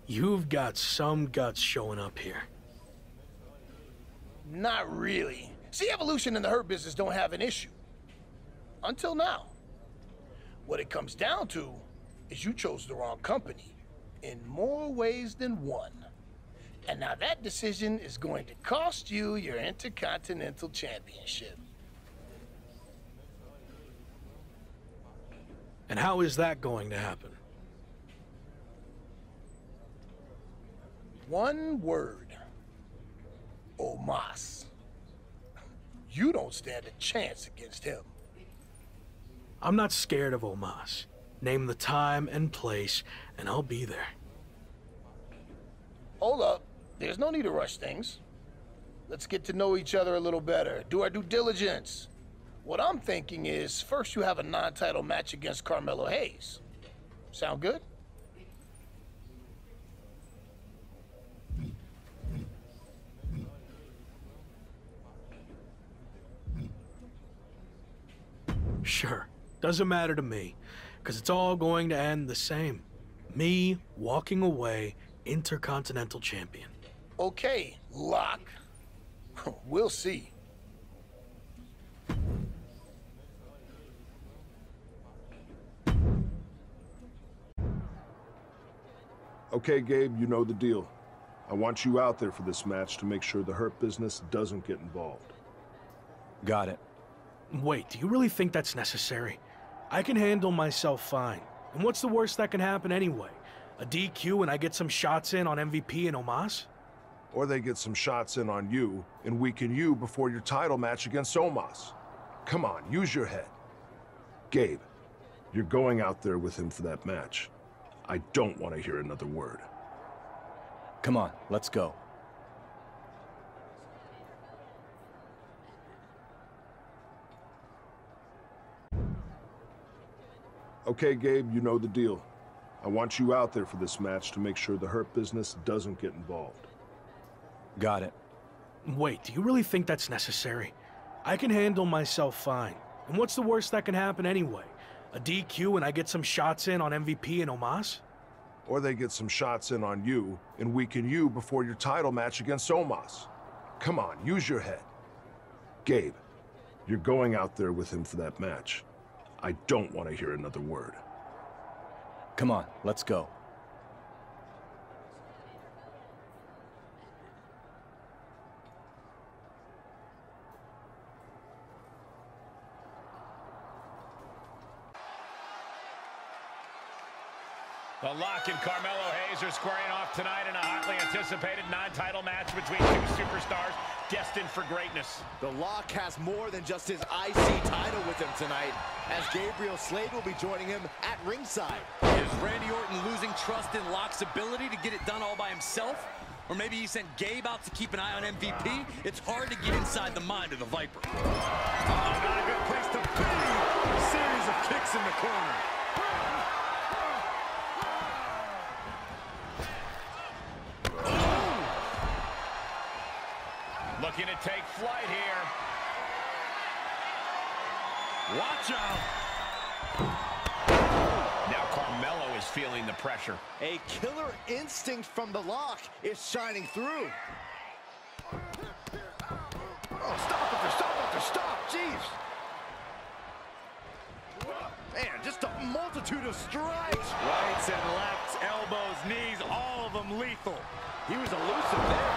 You've got some guts showing up here. Not really. See, Evolution and the Hurt Business don't have an issue. Until now. What it comes down to is you chose the wrong company in more ways than one. And now that decision is going to cost you your Intercontinental Championship. And how is that going to happen? One word. Omos. You don't stand a chance against him. I'm not scared of Omos. Name the time and place, and I'll be there. Hold up. There's no need to rush things. Let's get to know each other a little better. Do our due diligence. What I'm thinking is, first you have a non-title match against Carmelo Hayes. Sound good? Sure. Doesn't matter to me, because it's all going to end the same. Me walking away Intercontinental Champion. Okay, Locke. We'll see. Okay, Gabe, you know the deal. I want you out there for this match to make sure the Hurt Business doesn't get involved. Got it. Wait, do you really think that's necessary? I can handle myself fine. And what's the worst that can happen anyway? A DQ and I get some shots in on MVP and Omos? Or they get some shots in on you and weaken you before your title match against Omos. Come on, use your head. Gabe, you're going out there with him for that match. I don't want to hear another word. Come on, let's go. Okay, Gabe, you know the deal. I want you out there for this match to make sure the Hurt Business doesn't get involved. Got it. Wait, do you really think that's necessary? I can handle myself fine. And what's the worst that can happen anyway? A DQ and I get some shots in on MVP and Omos? Or they get some shots in on you and weaken you before your title match against Omos. Come on, use your head. Gabe, you're going out there with him for that match. I don't want to hear another word. Come on, let's go. The Lock and Carmelo Hayes are squaring off tonight in a hotly anticipated non-title match between two superstars destined for greatness. The Lock has more than just his IC title with him tonight, as Gabriel Slade will be joining him at ringside. Is Randy Orton losing trust in Locke's ability to get it done all by himself? Or maybe he sent Gabe out to keep an eye on MVP? It's hard to get inside the mind of the Viper. Oh, not a good place to be. A series of kicks in the corner. Looking to take flight here. Watch out. Now Carmelo is feeling the pressure. A killer instinct from the Lock is shining through. Oh, stop after stop after stop. Jeez. Man, just a multitude of strikes. Rights and lefts, elbows, knees, all of them lethal. He was elusive there.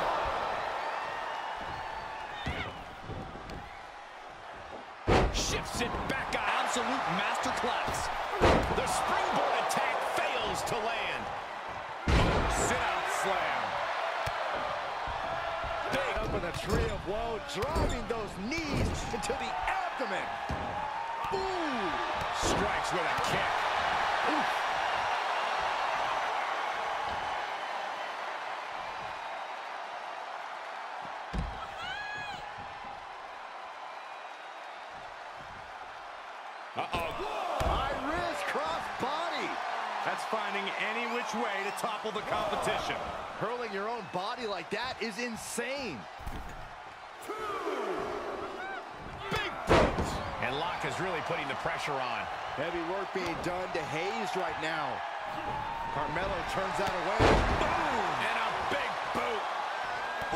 Shifts it back out. Absolute masterclass. The springboard attack fails to land. Sit-out slam. Big up in the tree of woe, driving those knees into the abdomen. Ooh. Strikes with a kick. Oof. High-risk cross-body. That's finding any which way to topple the competition. Hurling your own body like that is insane. Big punch. And Locke is really putting the pressure on. Heavy work being done to Hayes right now. Carmelo turns that away. Boom! And a big boot.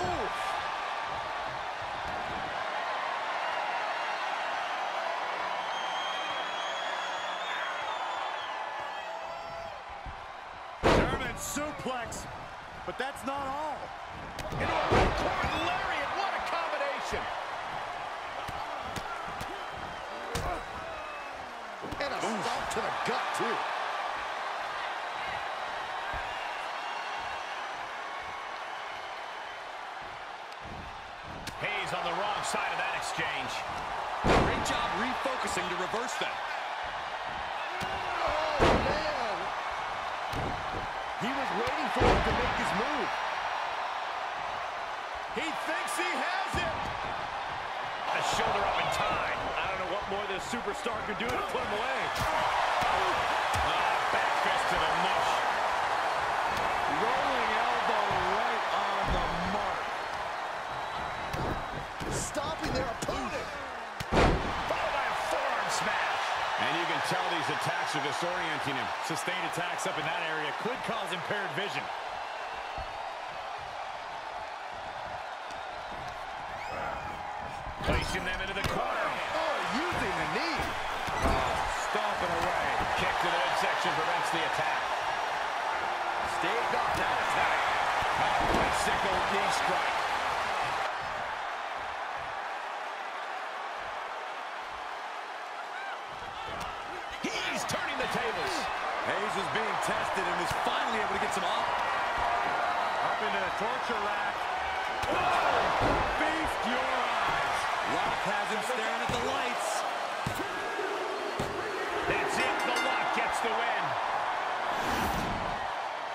Oof. German suplex. But that's not all. Into a ripcord lariat. What a combination. And a stomp to the gut, too. Hayes on the wrong side of that exchange. Great job refocusing to reverse that. Oh, man. He was waiting for him to make his move. He thinks he has it. A shoulder up in time. I don't know what more this superstar could do to put him away. Back fist to the nush. Rolling elbow right on the mark. Stopping their opponent. Followed by a forearm smash. And you can tell these attacks are disorienting him. Sustained attacks up in that area could cause impaired vision. Placing them into the corner. Oh, using the knee. Stomping away. Kick to the midsection prevents the attack. Staved off that attack. Bicycle knee strike. He's turning the tables. Hayes is being tested and is finally able to get some off. Up into the torture rack. Feast your eyes. Rock has him staring at the lights. That's it. The Lock gets the win.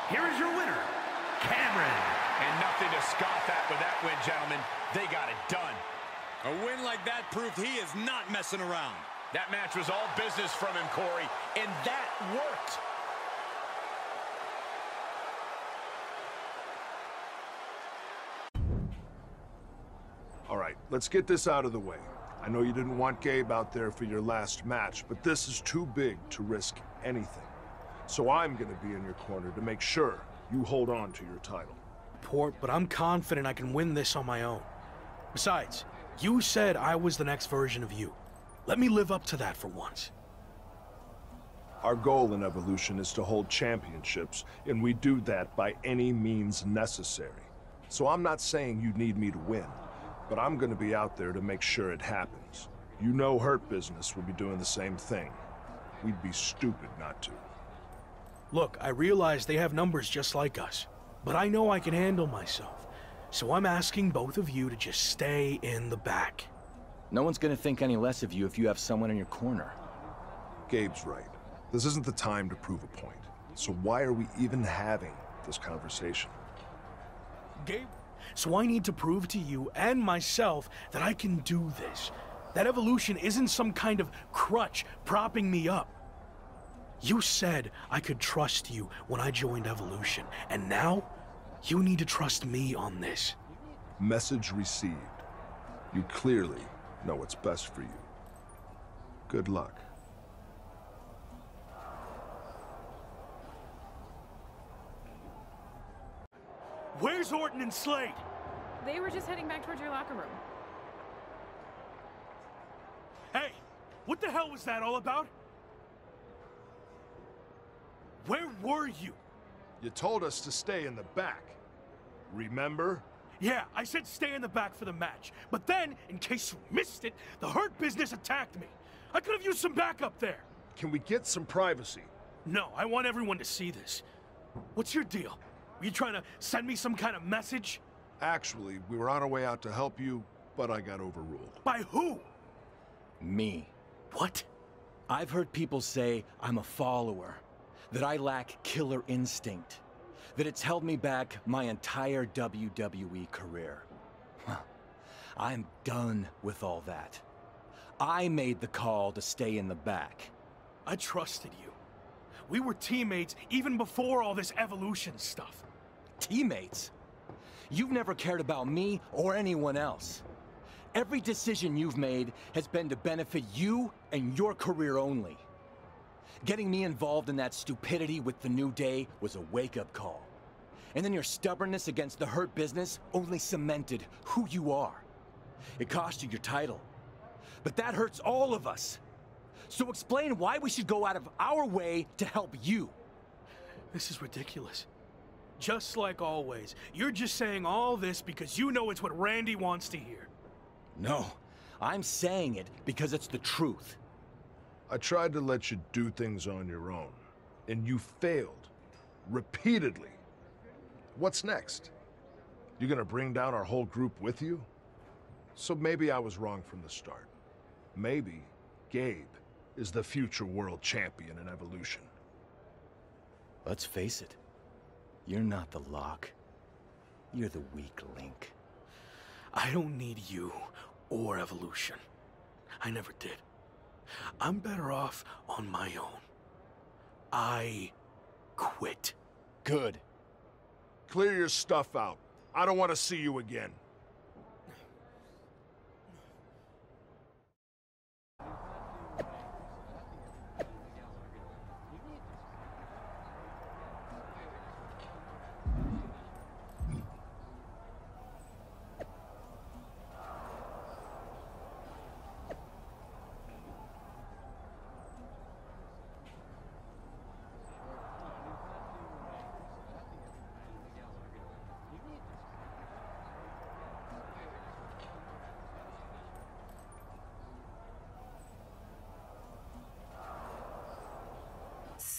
Here is your winner, Cameron. And nothing to scoff at with that win, gentlemen. They got it done. A win like that proved he is not messing around. That match was all business from him, Corey, and that worked. All right, let's get this out of the way. I know you didn't want Gabe out there for your last match, but this is too big to risk anything. So I'm gonna be in your corner to make sure you hold on to your title. Port, but I'm confident I can win this on my own. Besides, you said I was the next version of you. Let me live up to that for once. Our goal in Evolution is to hold championships, and we do that by any means necessary. So I'm not saying you need me to win, but I'm gonna be out there to make sure it happens. You know Hurt Business will be doing the same thing. We'd be stupid not to. Look, I realize they have numbers just like us, but I know I can handle myself. So I'm asking both of you to just stay in the back. No one's gonna think any less of you if you have someone in your corner. Gabe's right. This isn't the time to prove a point. So why are we even having this conversation? Gabe, so I need to prove to you and myself that I can do this. That Evolution isn't some kind of crutch propping me up. You said I could trust you when I joined Evolution, and now you need to trust me on this. Message received. You clearly know what's best for you. Good luck. Where's Orton and Slade? They were just heading back towards your locker room. Hey, what the hell was that all about? Where were you? You told us to stay in the back. Remember? Yeah, I said stay in the back for the match. But then, in case you missed it, the Hurt Business attacked me. I could have used some backup there. Can we get some privacy? No, I want everyone to see this. What's your deal? Were you trying to send me some kind of message? Actually, we were on our way out to help you, but I got overruled. By who? Me. What? I've heard people say I'm a follower, that I lack killer instinct, that it's held me back my entire WWE career. Well, I'm done with all that. I made the call to stay in the back. I trusted you. We were teammates even before all this Evolution stuff. Teammates? You've never cared about me or anyone else. Every decision you've made has been to benefit you and your career only. Getting me involved in that stupidity with the New Day was a wake-up call. And then your stubbornness against the Hurt Business only cemented who you are. It cost you your title. But that hurts all of us. So explain why we should go out of our way to help you. This is ridiculous. Just like always, you're just saying all this because you know it's what Randy wants to hear. No, I'm saying it because it's the truth. I tried to let you do things on your own, and you failed. Repeatedly. What's next? You gonna bring down our whole group with you? So maybe I was wrong from the start. Maybe Gabe is the future world champion in Evolution. Let's face it. You're not the lock. You're the weak link. I don't need you or Evolution. I never did. I'm better off on my own. I quit. Good. Clear your stuff out. I don't want to see you again.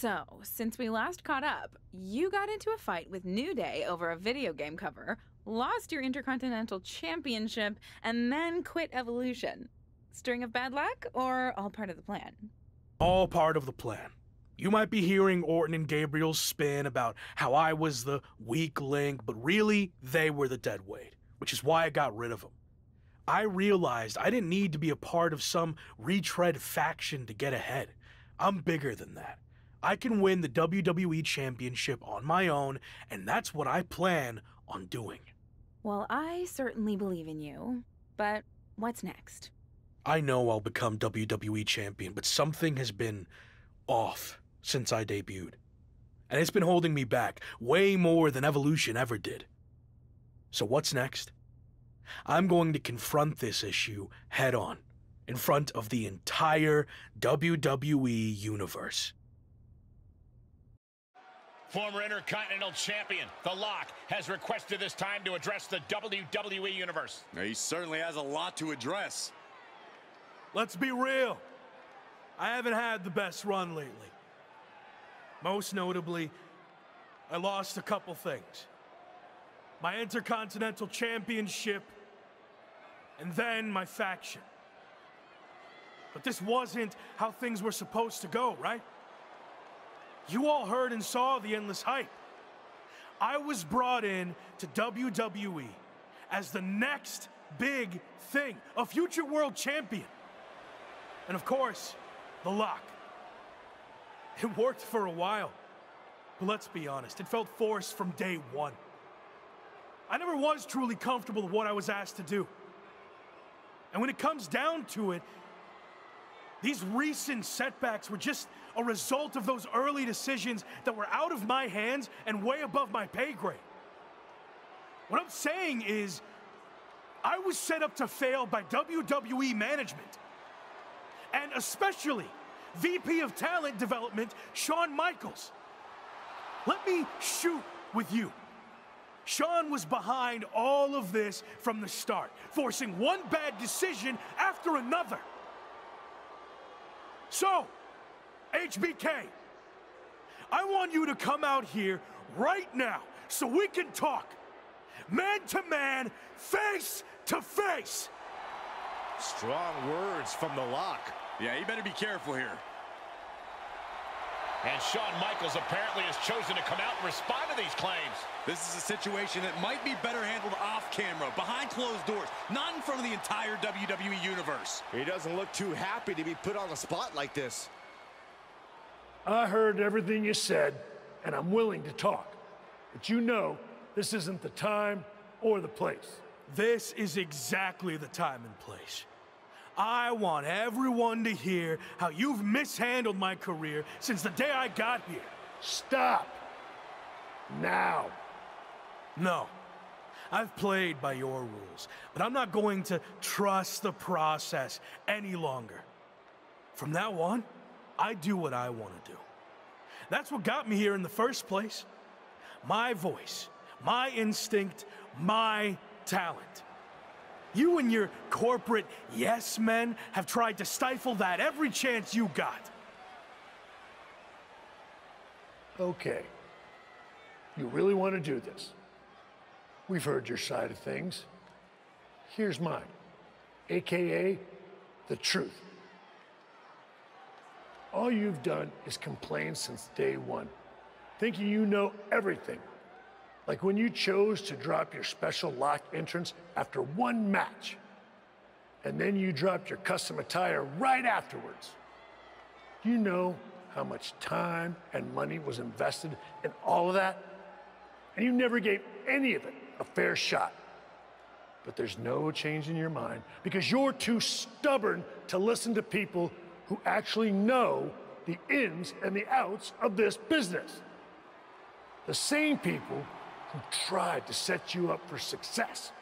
So, since we last caught up, you got into a fight with New Day over a video game cover, lost your Intercontinental Championship, and then quit Evolution. String of bad luck, or all part of the plan? All part of the plan. You might be hearing Orton and Gabriel's spin about how I was the weak link, but really, they were the dead weight, which is why I got rid of them. I realized I didn't need to be a part of some retread faction to get ahead. I'm bigger than that. I can win the WWE Championship on my own, and that's what I plan on doing. Well, I certainly believe in you, but what's next? I know I'll become WWE Champion, but something has been off since I debuted. And it's been holding me back way more than Evolution ever did. So what's next? I'm going to confront this issue head on, in front of the entire WWE universe. Former Intercontinental Champion, The Lock, has requested this time to address the WWE Universe. He certainly has a lot to address. Let's be real. I haven't had the best run lately. Most notably, I lost a couple things. My Intercontinental Championship, and then my faction. But this wasn't how things were supposed to go, right? You all heard and saw the endless hype. I was brought in to WWE as the next big thing, a future world champion. And of course, The Lock. It worked for a while, but let's be honest, it felt forced from day one. I never was truly comfortable with what I was asked to do. And when it comes down to it, these recent setbacks were just a result of those early decisions that were out of my hands and way above my pay grade. What I'm saying is, I was set up to fail by WWE management. And especially VP of Talent Development, Shawn Michaels. Let me shoot with you. Shawn was behind all of this from the start, forcing one bad decision after another. So, HBK, I want you to come out here right now so we can talk. Man to man, face to face. Strong words from The Lock. Yeah, you better be careful here. And Shawn Michaels apparently has chosen to come out and respond to these claims. This is a situation that might be better handled off camera, behind closed doors, not in front of the entire WWE Universe. He doesn't look too happy to be put on the spot like this. I heard everything you said, and I'm willing to talk. But you know, this isn't the time or the place. This is exactly the time and place. I want everyone to hear how you've mishandled my career since the day I got here. Stop. Now. No. I've played by your rules, but I'm not going to trust the process any longer. From now on, I do what I want to do. That's what got me here in the first place. My voice, my instinct, my talent. You and your corporate yes men have tried to stifle that every chance you got. Okay. You really want to do this? We've heard your side of things. Here's mine, AKA the truth. All you've done is complain since day one, thinking you know everything. Like when you chose to drop your special lock entrance after one match, and then you dropped your custom attire right afterwards. You know how much time and money was invested in all of that, and you never gave any of it a fair shot. But there's no change in your mind because you're too stubborn to listen to people who actually know the ins and the outs of this business. The same people who tried to set you up for success,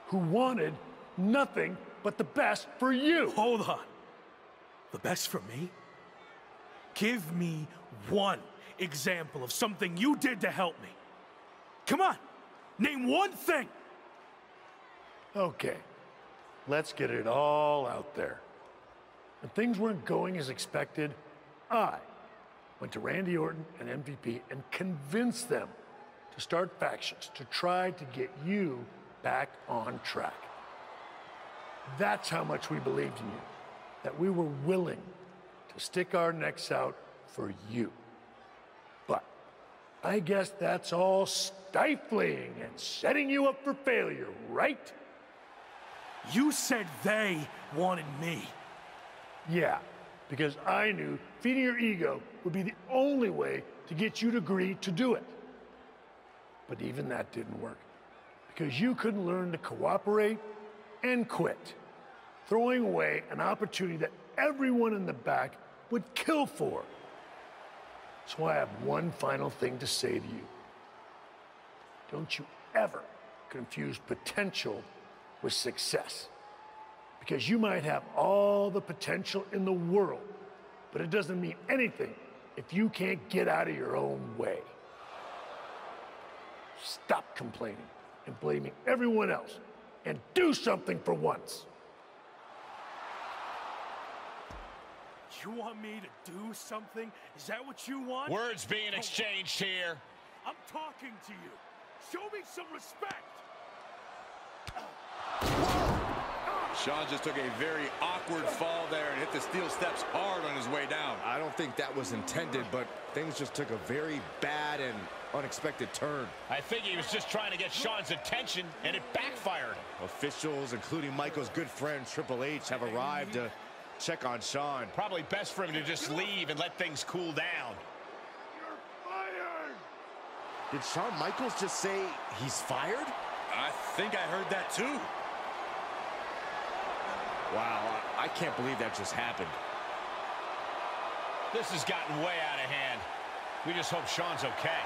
who wanted nothing but the best for you. Hold on. The best for me? Give me one example of something you did to help me. Come on, name one thing. Okay, let's get it all out there. When things weren't going as expected, I went to Randy Orton and MVP and convinced them to start factions to try to get you back on track. That's how much we believed in you, that we were willing to stick our necks out for you. But I guess that's all stifling and setting you up for failure, right? You said they wanted me. Yeah, because I knew feeding your ego would be the only way to get you to agree to do it. But even that didn't work, because you couldn't learn to cooperate and quit, throwing away an opportunity that everyone in the back would kill for. So I have one final thing to say to you. Don't you ever confuse potential with success. Because you might have all the potential in the world, but it doesn't mean anything if you can't get out of your own way. Stop complaining and blaming everyone else and do something for once. You want me to do something? Is that what you want? Words being exchanged here. I'm talking to you. Show me some respect. Shawn just took a very awkward fall there and hit the steel steps hard on his way down. I don't think that was intended, but things just took a very bad and unexpected turn. I think he was just trying to get Shawn's attention, and it backfired. Officials, including Michael's good friend Triple H, have arrived to check on Shawn. Probably best for him to just leave and let things cool down. You're fired! Did Shawn Michaels just say he's fired? I think I heard that too. Wow, I can't believe that just happened. This has gotten way out of hand. We just hope Shawn's okay.